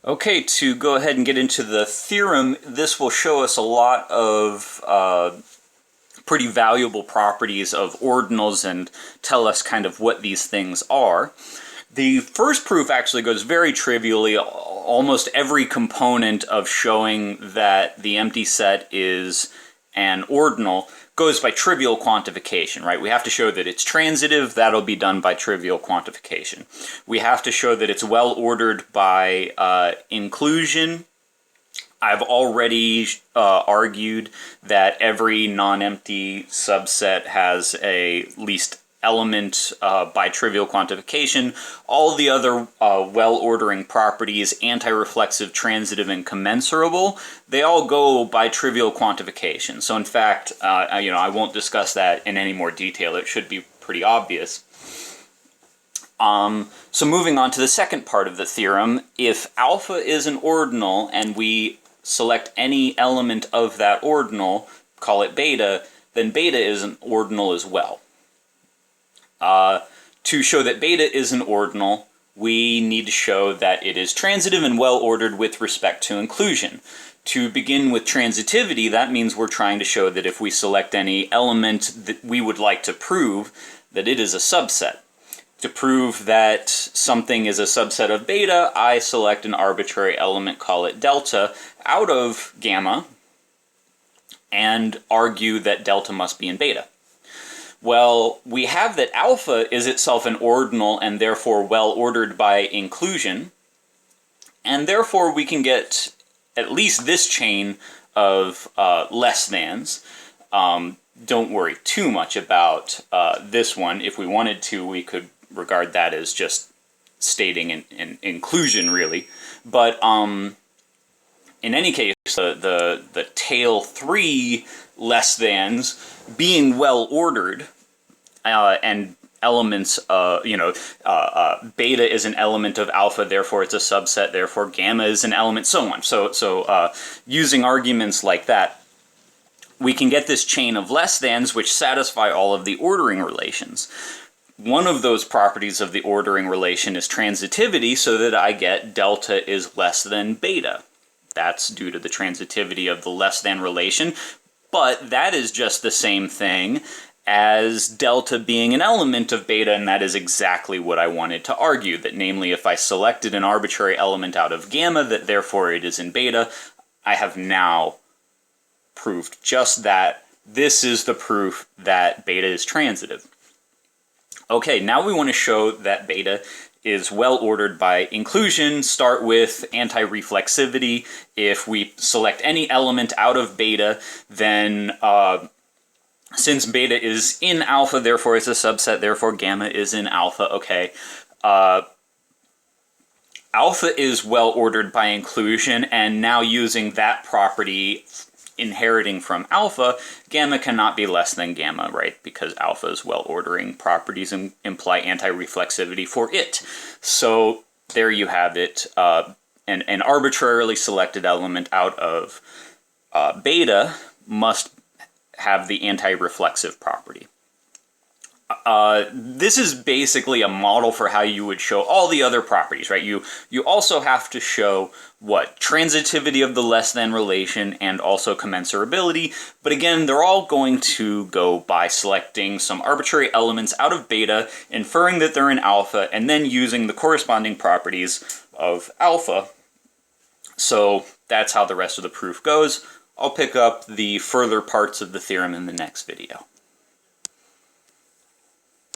Okay, to go ahead and get into the theorem, this will show us a lot of pretty valuable properties of ordinals and tell us kind of what these things are. The first proof actually goes very trivially. Almost every component of showing that the empty set is an ordinal goes by trivial quantification, right? We have to show that it's transitive. That'll be done by trivial quantification. We have to show that it's well ordered by inclusion. I've already argued that every non-empty subset has a least element by trivial quantification. All the other well-ordering properties, anti-reflexive, transitive, and commensurable, they all go by trivial quantification. So in fact, I won't discuss that in any more detail. It should be pretty obvious. So moving on to the second part of the theorem, if alpha is an ordinal and we select any element of that ordinal, call it beta, then beta is an ordinal as well. To show that beta is an ordinal, we need to show that it is transitive and well-ordered with respect to inclusion. To begin with transitivity, that means we're trying to show that if we select any element that we would like to prove, that it is a subset. To prove that something is a subset of beta, I select an arbitrary element, call it delta, out of gamma, and argue that delta must be in beta. Well, we have that alpha is itself an ordinal and therefore well-ordered by inclusion, and therefore we can get at least this chain of less thans. Don't worry too much about this one. If we wanted to, we could regard that as just stating an inclusion, really. But in any case, the tail 3 less thans being well-ordered, and elements, beta is an element of alpha, therefore it's a subset, therefore gamma is an element, so on. So using arguments like that, we can get this chain of less thans which satisfy all of the ordering relations. One of those properties of the ordering relation is transitivity, so that I get delta is less than beta. That's due to the transitivity of the less than relation, but that is just the same thing as delta being an element of beta, and that is exactly what I wanted to argue, that namely if I selected an arbitrary element out of gamma, that therefore it is in beta. I have now proved just that. This is the proof that beta is transitive. Okay, now we want to show that beta is well-ordered by inclusion. Start with anti-reflexivity. If we select any element out of beta, then since beta is in alpha, therefore it's a subset, therefore gamma is in alpha, okay. Alpha is well-ordered by inclusion, and now using that property inheriting from alpha, gamma cannot be less than gamma, right? Because alpha's well-ordering properties imply anti-reflexivity for it. So there you have it. An arbitrarily selected element out of beta must have the anti-reflexive property. This is basically a model for how you would show all the other properties, right? You also have to show what? Transitivity of the less than relation and also commensurability, but again, they're all going to go by selecting some arbitrary elements out of beta, inferring that they're in alpha, and then using the corresponding properties of alpha. So that's how the rest of the proof goes. I'll pick up the further parts of the theorem in the next video.